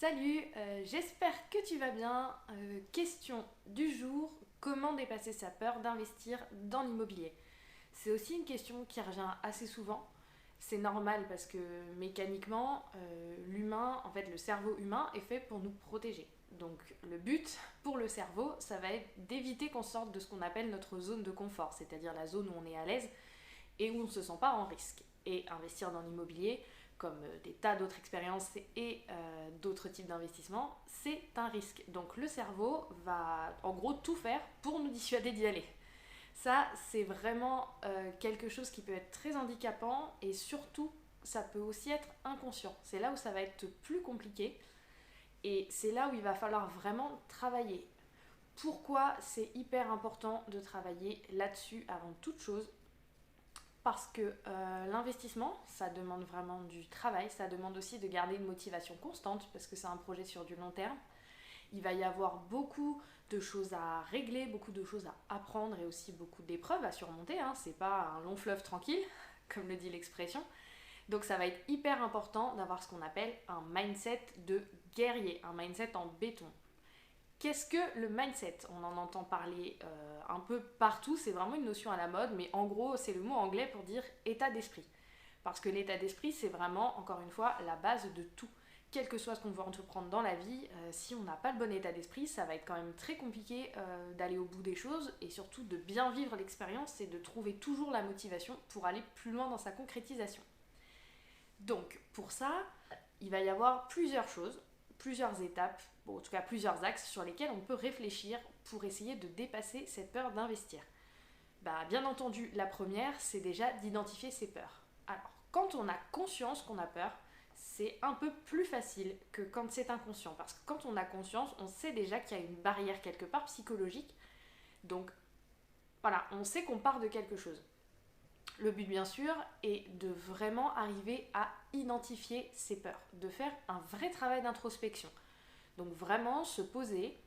Salut, j'espère que tu vas bien. Question du jour, comment dépasser sa peur d'investir dans l'immobilier? C'est aussi une question qui revient assez souvent. C'est normal parce que mécaniquement, l'humain, en fait le cerveau humain est fait pour nous protéger. Donc le but pour le cerveau, ça va être d'éviter qu'on sorte de ce qu'on appelle notre zone de confort, c'est-à-dire la zone où on est à l'aise et où on ne se sent pas en risque. Et investir dans l'immobilier, comme des tas d'autres expériences et d'autres types d'investissements, c'est un risque. Donc le cerveau va en gros tout faire pour nous dissuader d'y aller. Ça, c'est vraiment quelque chose qui peut être très handicapant et surtout, ça peut aussi être inconscient. C'est là où ça va être plus compliqué et c'est là où il va falloir vraiment travailler. Pourquoi c'est hyper important de travailler là-dessus avant toute chose? Parce que l'investissement, ça demande vraiment du travail, ça demande aussi de garder une motivation constante, parce que c'est un projet sur du long terme. Il va y avoir beaucoup de choses à régler, beaucoup de choses à apprendre et aussi beaucoup d'épreuves à surmonter. Hein. C'est pas un long fleuve tranquille, comme le dit l'expression. Donc ça va être hyper important d'avoir ce qu'on appelle un mindset de guerrier, un mindset en béton. Qu'est-ce que le mindset? On en entend parler un peu partout, c'est vraiment une notion à la mode, mais en gros c'est le mot anglais pour dire état d'esprit. Parce que l'état d'esprit c'est vraiment, encore une fois, la base de tout. Quel que soit ce qu'on veut entreprendre dans la vie, si on n'a pas le bon état d'esprit, ça va être quand même très compliqué d'aller au bout des choses et surtout de bien vivre l'expérience et de trouver toujours la motivation pour aller plus loin dans sa concrétisation. Donc pour ça, il va y avoir plusieurs choses, plusieurs étapes, bon, en tout cas plusieurs axes sur lesquels on peut réfléchir pour essayer de dépasser cette peur d'investir. Bien entendu, la première, c'est déjà d'identifier ses peurs. Alors, quand on a conscience qu'on a peur, c'est un peu plus facile que quand c'est inconscient. Parce que quand on a conscience, on sait déjà qu'il y a une barrière quelque part psychologique. Donc voilà, on sait qu'on part de quelque chose. Le but, bien sûr, est de vraiment arriver à identifier ses peurs, de faire un vrai travail d'introspection. Donc vraiment se poser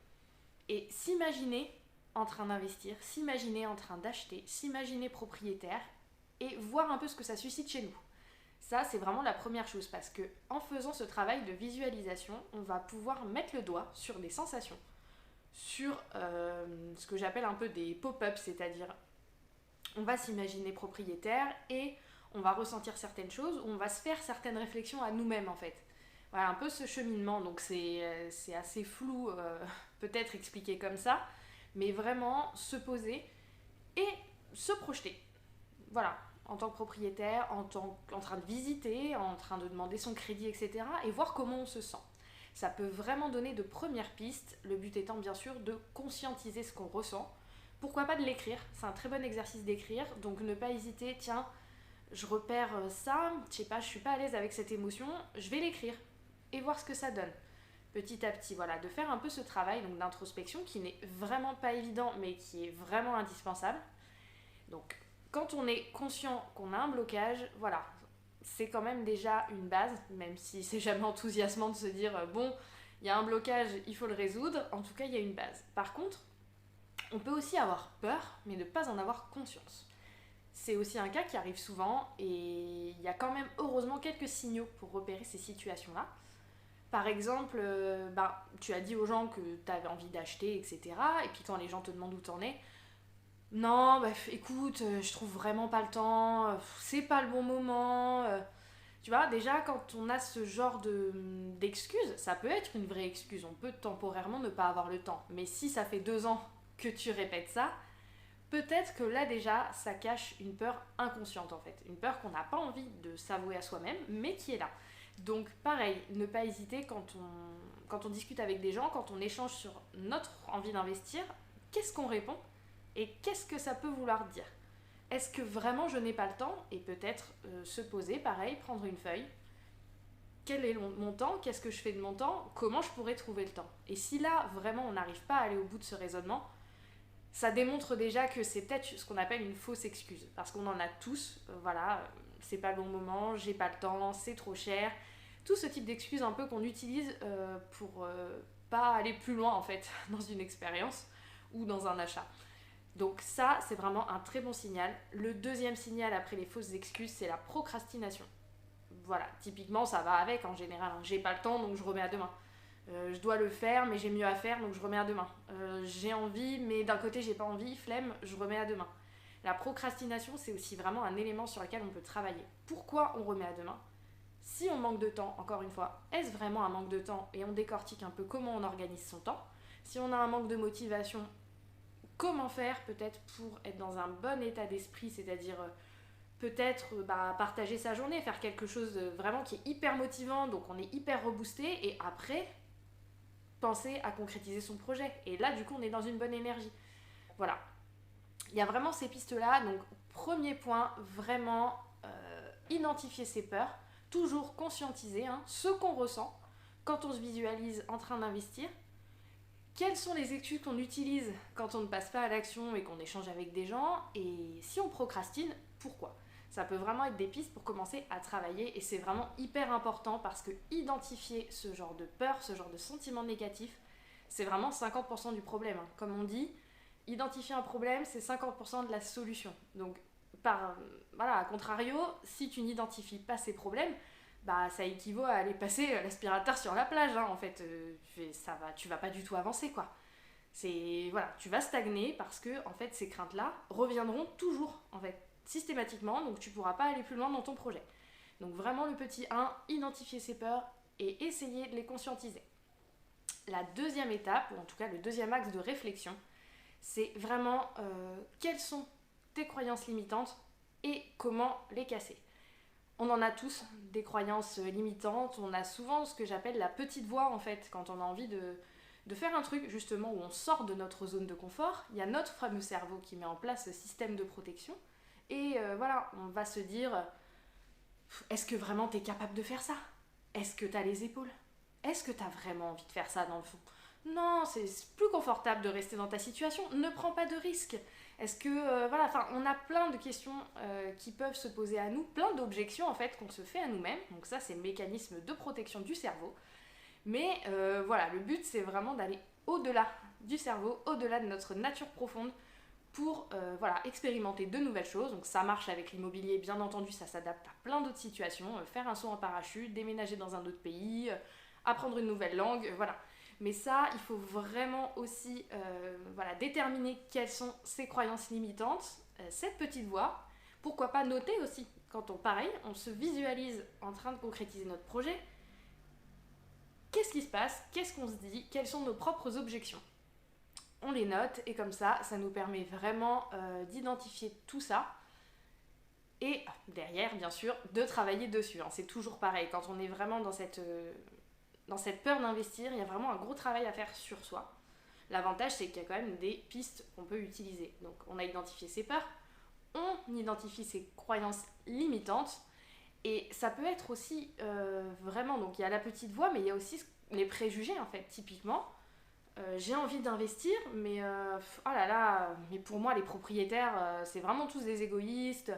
et s'imaginer en train d'investir, s'imaginer en train d'acheter, s'imaginer propriétaire et voir un peu ce que ça suscite chez nous. Ça, c'est vraiment la première chose parce que en faisant ce travail de visualisation, on va pouvoir mettre le doigt sur des sensations, sur ce que j'appelle un peu des pop-ups, c'est-à-dire on va s'imaginer propriétaire et on va ressentir certaines choses, ou on va se faire certaines réflexions à nous-mêmes en fait. Voilà un peu ce cheminement, donc c'est assez flou peut-être expliqué comme ça, mais vraiment se poser et se projeter. Voilà, en tant que propriétaire, en train de visiter, en train de demander son crédit, etc. et voir comment on se sent. Ça peut vraiment donner de premières pistes, le but étant bien sûr de conscientiser ce qu'on ressent. Pourquoi pas de l'écrire? C'est un très bon exercice d'écrire, donc ne pas hésiter, tiens, je repère ça, je sais pas, je suis pas à l'aise avec cette émotion, je vais l'écrire et voir ce que ça donne. Petit à petit, voilà, de faire un peu ce travail donc d'introspection qui n'est vraiment pas évident mais qui est vraiment indispensable. Donc quand on est conscient qu'on a un blocage, voilà, c'est quand même déjà une base, même si c'est jamais enthousiasmant de se dire bon, il y a un blocage, il faut le résoudre, en tout cas il y a une base. Par contre, on peut aussi avoir peur, mais ne pas en avoir conscience. C'est aussi un cas qui arrive souvent et il y a quand même heureusement quelques signaux pour repérer ces situations-là. Par exemple, tu as dit aux gens que tu avais envie d'acheter, etc. Et puis quand les gens te demandent où t'en es, non, écoute, je trouve vraiment pas le temps, c'est pas le bon moment. Tu vois, déjà quand on a ce genre d'excuses, ça peut être une vraie excuse, on peut temporairement ne pas avoir le temps. Mais si ça fait 2 ans que tu répètes ça, peut-être que là déjà, ça cache une peur inconsciente en fait. Une peur qu'on n'a pas envie de s'avouer à soi-même, mais qui est là. Donc pareil, ne pas hésiter quand on discute avec des gens, quand on échange sur notre envie d'investir, qu'est-ce qu'on répond et qu'est-ce que ça peut vouloir dire? Est-ce que vraiment je n'ai pas le temps? Et peut-être se poser, pareil, prendre une feuille. Quel est mon temps? Qu'est-ce que je fais de mon temps? Comment je pourrais trouver le temps? Et si là, vraiment, on n'arrive pas à aller au bout de ce raisonnement, ça démontre déjà que c'est peut-être ce qu'on appelle une fausse excuse. Parce qu'on en a tous, voilà, c'est pas le bon moment, j'ai pas le temps, c'est trop cher. Tout ce type d'excuses un peu qu'on utilise pour pas aller plus loin en fait dans une expérience ou dans un achat. Donc ça, c'est vraiment un très bon signal. Le deuxième signal après les fausses excuses, c'est la procrastination. Voilà, typiquement ça va avec en général, hein. J'ai pas le temps donc je remets à demain. Je dois le faire, mais j'ai mieux à faire, donc je remets à demain. J'ai envie, mais d'un côté, j'ai pas envie, flemme, je remets à demain. La procrastination, c'est aussi vraiment un élément sur lequel on peut travailler. Pourquoi on remet à demain? Si on manque de temps, encore une fois, est-ce vraiment un manque de temps? Et on décortique un peu comment on organise son temps. Si on a un manque de motivation, comment faire peut-être pour être dans un bon état d'esprit, c'est-à-dire peut-être partager sa journée, faire quelque chose vraiment qui est hyper motivant, donc on est hyper reboosté, et après, penser à concrétiser son projet. Et là, du coup, on est dans une bonne énergie. Voilà. Il y a vraiment ces pistes-là. Donc, premier point, vraiment identifier ses peurs, toujours conscientiser ce qu'on ressent quand on se visualise en train d'investir. Quelles sont les excuses qu'on utilise quand on ne passe pas à l'action et qu'on échange avec des gens? Et si on procrastine, pourquoi? Ça peut vraiment être des pistes pour commencer à travailler, et c'est vraiment hyper important parce que identifier ce genre de peur, ce genre de sentiment négatif, c'est vraiment 50% du problème. Comme on dit, identifier un problème, c'est 50% de la solution. Donc, à contrario, si tu n'identifies pas ces problèmes, ça équivaut à aller passer l'aspirateur sur la plage. En fait, tu vas pas du tout avancer, quoi. Tu vas stagner parce que en fait, ces craintes-là reviendront toujours, en fait, systématiquement, donc tu pourras pas aller plus loin dans ton projet. Donc vraiment le petit 1, identifier ses peurs et essayer de les conscientiser. La deuxième étape, ou en tout cas le deuxième axe de réflexion, c'est vraiment quelles sont tes croyances limitantes et comment les casser. On en a tous des croyances limitantes, on a souvent ce que j'appelle la petite voix en fait, quand on a envie de faire un truc justement où on sort de notre zone de confort, il y a notre fameux cerveau qui met en place ce système de protection. Et on va se dire, est-ce que vraiment t'es capable de faire ça? Est-ce que t'as les épaules? Est-ce que t'as vraiment envie de faire ça dans le fond? Non, c'est plus confortable de rester dans ta situation, ne prends pas de risques. Est-ce que, on a plein de questions qui peuvent se poser à nous, plein d'objections en fait qu'on se fait à nous-mêmes. Donc ça, c'est le mécanisme de protection du cerveau. Mais le but, c'est vraiment d'aller au-delà du cerveau, au-delà de notre nature profonde, pour expérimenter de nouvelles choses. Donc ça marche avec l'immobilier, bien entendu, ça s'adapte à plein d'autres situations. Faire un saut en parachute, déménager dans un autre pays, apprendre une nouvelle langue, voilà. Mais ça, il faut vraiment aussi déterminer quelles sont ses croyances limitantes, cette petite voix. Pourquoi pas noter aussi, quand on se visualise en train de concrétiser notre projet, qu'est-ce qui se passe, qu'est-ce qu'on se dit, quelles sont nos propres objections. On les note et comme ça nous permet vraiment d'identifier tout ça et derrière, bien sûr, de travailler dessus. C'est toujours pareil, quand on est vraiment dans cette peur d'investir, il y a vraiment un gros travail à faire sur soi. L'avantage, c'est qu'il y a quand même des pistes qu'on peut utiliser. Donc, on a identifié ses peurs, on identifie ses croyances limitantes et ça peut être aussi vraiment, donc il y a la petite voix, mais il y a aussi les préjugés en fait, typiquement. J'ai envie d'investir, mais mais pour moi les propriétaires c'est vraiment tous des égoïstes.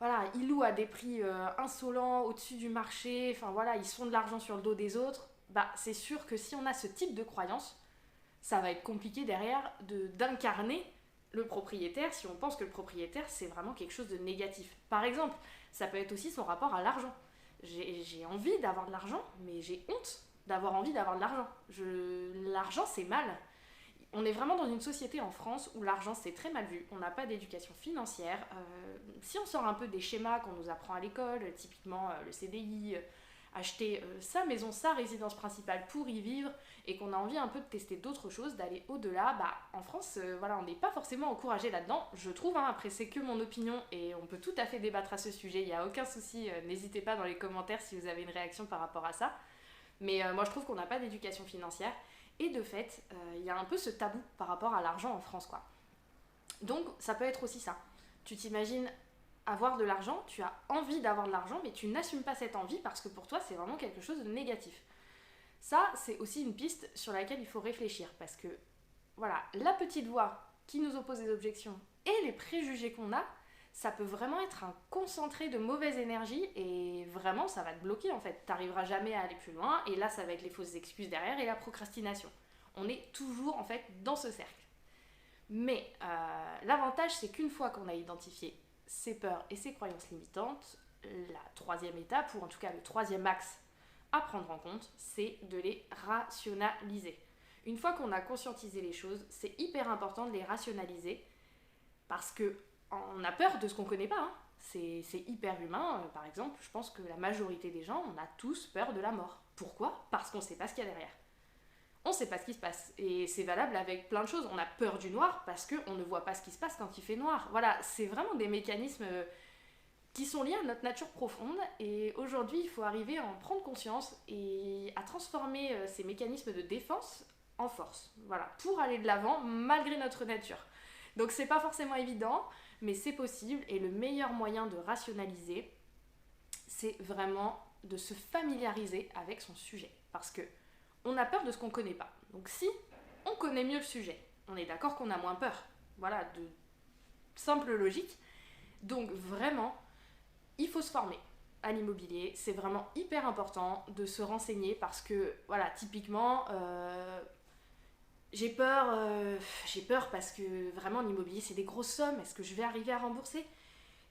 Voilà, ils louent à des prix insolents, au-dessus du marché. Ils se font de l'argent sur le dos des autres. C'est sûr que si on a ce type de croyance, ça va être compliqué derrière d'incarner le propriétaire si on pense que le propriétaire c'est vraiment quelque chose de négatif. Par exemple, ça peut être aussi son rapport à l'argent. J'ai envie d'avoir de l'argent, mais j'ai honte d'avoir envie d'avoir de l'argent. L'argent, c'est mal. On est vraiment dans une société en France où l'argent, c'est très mal vu. On n'a pas d'éducation financière. Si on sort un peu des schémas qu'on nous apprend à l'école, typiquement le CDI, acheter sa maison, sa résidence principale pour y vivre, et qu'on a envie un peu de tester d'autres choses, d'aller au-delà, en France, on n'est pas forcément encouragé là-dedans, je trouve. Après, c'est que mon opinion et on peut tout à fait débattre à ce sujet, il n'y a aucun souci. N'hésitez pas dans les commentaires si vous avez une réaction par rapport à ça. Mais moi je trouve qu'on n'a pas d'éducation financière et de fait il y a un peu ce tabou par rapport à l'argent en France, quoi. Donc ça peut être aussi ça. Tu t'imagines avoir de l'argent, tu as envie d'avoir de l'argent, mais tu n'assumes pas cette envie parce que pour toi c'est vraiment quelque chose de négatif. Ça, c'est aussi une piste sur laquelle il faut réfléchir parce que la petite voix qui nous oppose des objections et les préjugés qu'on a, ça peut vraiment être un concentré de mauvaise énergie et vraiment ça va te bloquer en fait. T'arriveras jamais à aller plus loin et là ça va être les fausses excuses derrière et la procrastination. On est toujours en fait dans ce cercle. Mais l'avantage c'est qu'une fois qu'on a identifié ses peurs et ses croyances limitantes, la troisième étape ou en tout cas le troisième axe à prendre en compte, c'est de les rationaliser. Une fois qu'on a conscientisé les choses, c'est hyper important de les rationaliser parce qu'on a peur de ce qu'on ne connaît pas. Hein. C'est hyper humain. Par exemple, je pense que la majorité des gens, on a tous peur de la mort. Pourquoi ? Parce qu'on ne sait pas ce qu'il y a derrière. On ne sait pas ce qui se passe. Et c'est valable avec plein de choses. On a peur du noir parce qu'on ne voit pas ce qui se passe quand il fait noir. Voilà, c'est vraiment des mécanismes qui sont liés à notre nature profonde. Et aujourd'hui, il faut arriver à en prendre conscience et à transformer ces mécanismes de défense en force. Voilà, pour aller de l'avant malgré notre nature. Donc c'est pas forcément évident, mais c'est possible. Et le meilleur moyen de rationaliser, c'est vraiment de se familiariser avec son sujet. Parce que on a peur de ce qu'on ne connaît pas. Donc si on connaît mieux le sujet, on est d'accord qu'on a moins peur. Voilà, de simple logique. Donc vraiment, il faut se former à l'immobilier. C'est vraiment hyper important de se renseigner parce que, voilà, typiquement, j'ai peur parce que vraiment l'immobilier, c'est des grosses sommes. Est-ce que je vais arriver à rembourser ?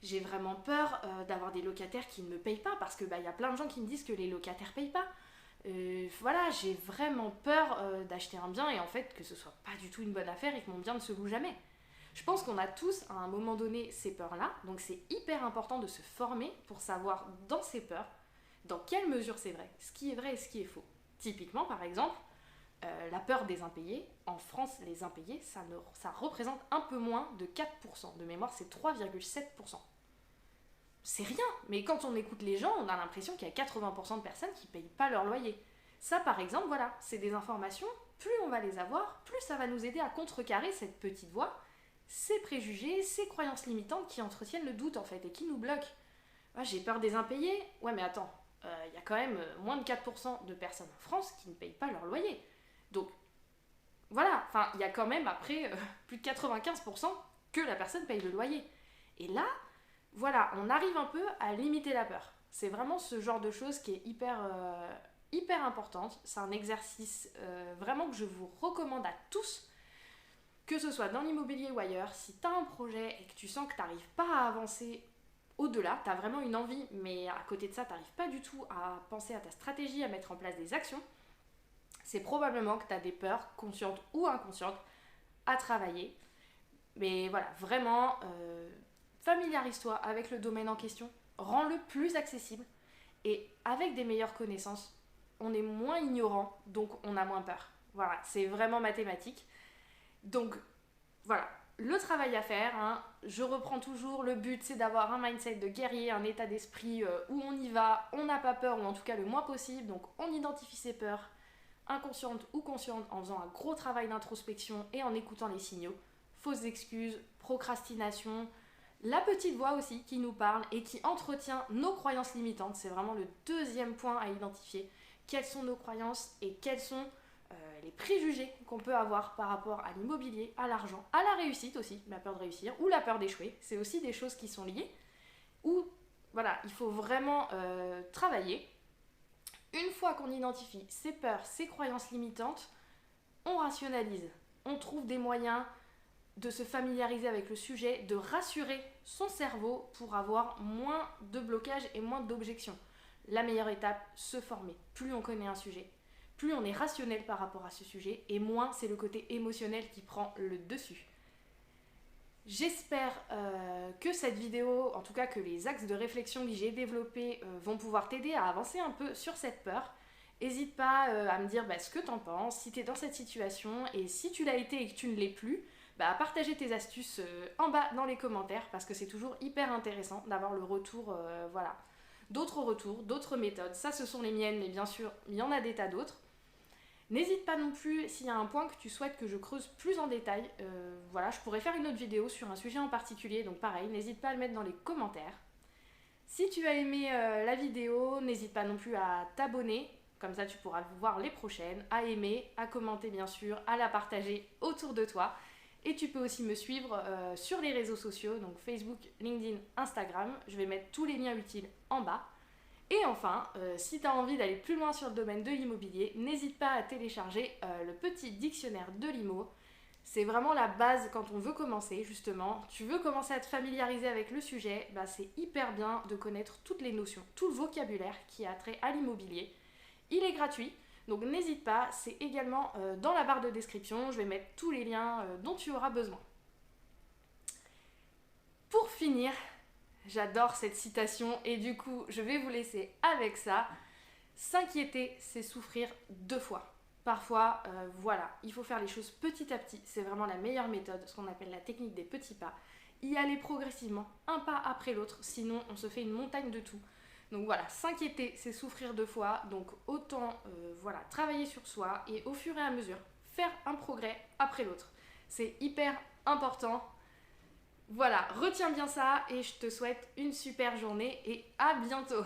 J'ai vraiment peur d'avoir des locataires qui ne me payent pas parce que y a plein de gens qui me disent que les locataires ne payent pas. Voilà, j'ai vraiment peur d'acheter un bien et en fait que ce soit pas du tout une bonne affaire et que mon bien ne se loue jamais. Je pense qu'on a tous à un moment donné ces peurs-là, donc c'est hyper important de se former pour savoir dans ces peurs, dans quelle mesure c'est vrai, ce qui est vrai et ce qui est faux. Typiquement, par exemple, la peur des impayés. En France, les impayés, ça représente un peu moins de 4%. De mémoire, c'est 3,7%. C'est rien, mais quand on écoute les gens, on a l'impression qu'il y a 80% de personnes qui ne payent pas leur loyer. Ça, par exemple, voilà, c'est des informations, plus on va les avoir, plus ça va nous aider à contrecarrer cette petite voix, ces préjugés, ces croyances limitantes qui entretiennent le doute, en fait, et qui nous bloquent. Ah, j'ai peur des impayés. Ouais, mais attends, y a quand même moins de 4% de personnes en France qui ne payent pas leur loyer. Donc, voilà, enfin, il y a quand même, après, plus de 95% que la personne paye le loyer. Et là, voilà, on arrive un peu à limiter la peur. C'est vraiment ce genre de choses qui est hyper importante. C'est un exercice vraiment que je vous recommande à tous, que ce soit dans l'immobilier ou ailleurs. Si tu as un projet et que tu sens que tu n'arrives pas à avancer au-delà, tu as vraiment une envie, mais à côté de ça, tu n'arrives pas du tout à penser à ta stratégie, à mettre en place des actions, c'est probablement que tu as des peurs, conscientes ou inconscientes, à travailler. Mais voilà, vraiment... familiarise-toi avec le domaine en question, rends-le plus accessible et avec des meilleures connaissances, on est moins ignorant, donc on a moins peur. Voilà, c'est vraiment mathématique. Donc voilà, le travail à faire, hein, je reprends toujours, le but c'est d'avoir un mindset de guerrier, un état d'esprit où on y va, on n'a pas peur ou en tout cas le moins possible, donc on identifie ses peurs, inconscientes ou conscientes, en faisant un gros travail d'introspection et en écoutant les signaux, fausses excuses, procrastination, la petite voix aussi qui nous parle et qui entretient nos croyances limitantes. C'est vraiment le deuxième point à identifier. Quelles sont nos croyances et quels sont les préjugés qu'on peut avoir par rapport à l'immobilier, à l'argent, à la réussite aussi, la peur de réussir ou la peur d'échouer. C'est aussi des choses qui sont liées. Où voilà, il faut vraiment travailler. Une fois qu'on identifie ces peurs, ces croyances limitantes, on rationalise. On trouve des moyens de se familiariser avec le sujet, de rassurer son cerveau pour avoir moins de blocages et moins d'objections. La meilleure étape, se former. Plus on connaît un sujet, plus on est rationnel par rapport à ce sujet et moins c'est le côté émotionnel qui prend le dessus. J'espère que cette vidéo, en tout cas que les axes de réflexion que j'ai développés vont pouvoir t'aider à avancer un peu sur cette peur. N'hésite pas à me dire ce que t'en penses, si t'es dans cette situation et si tu l'as été et que tu ne l'es plus, partager tes astuces en bas dans les commentaires parce que c'est toujours hyper intéressant d'avoir le retour, voilà, d'autres retours, d'autres méthodes. Ça, ce sont les miennes, mais bien sûr, il y en a des tas d'autres. N'hésite pas non plus, s'il y a un point que tu souhaites que je creuse plus en détail, voilà, je pourrais faire une autre vidéo sur un sujet en particulier, donc pareil, n'hésite pas à le mettre dans les commentaires. Si tu as aimé la vidéo, n'hésite pas non plus à t'abonner, comme ça tu pourras voir les prochaines, à aimer, à commenter bien sûr, à la partager autour de toi. Et tu peux aussi me suivre sur les réseaux sociaux, donc Facebook, LinkedIn, Instagram. Je vais mettre tous les liens utiles en bas. Et enfin, si tu as envie d'aller plus loin sur le domaine de l'immobilier, n'hésite pas à télécharger le petit dictionnaire de l'IMO. C'est vraiment la base quand on veut commencer, justement. Tu veux commencer à te familiariser avec le sujet, c'est hyper bien de connaître toutes les notions, tout le vocabulaire qui a trait à l'immobilier. il est gratuit, donc n'hésite pas, c'est également dans la barre de description, je vais mettre tous les liens dont tu auras besoin. Pour finir, j'adore cette citation et du coup je vais vous laisser avec ça. S'inquiéter, c'est souffrir 2 fois. Parfois, voilà, il faut faire les choses petit à petit, c'est vraiment la meilleure méthode, ce qu'on appelle la technique des petits pas. Y aller progressivement, un pas après l'autre, sinon on se fait une montagne de tout. Donc voilà, s'inquiéter, c'est souffrir 2 fois, donc autant voilà, travailler sur soi et au fur et à mesure, faire un progrès après l'autre. C'est hyper important. Voilà, retiens bien ça et je te souhaite une super journée et à bientôt.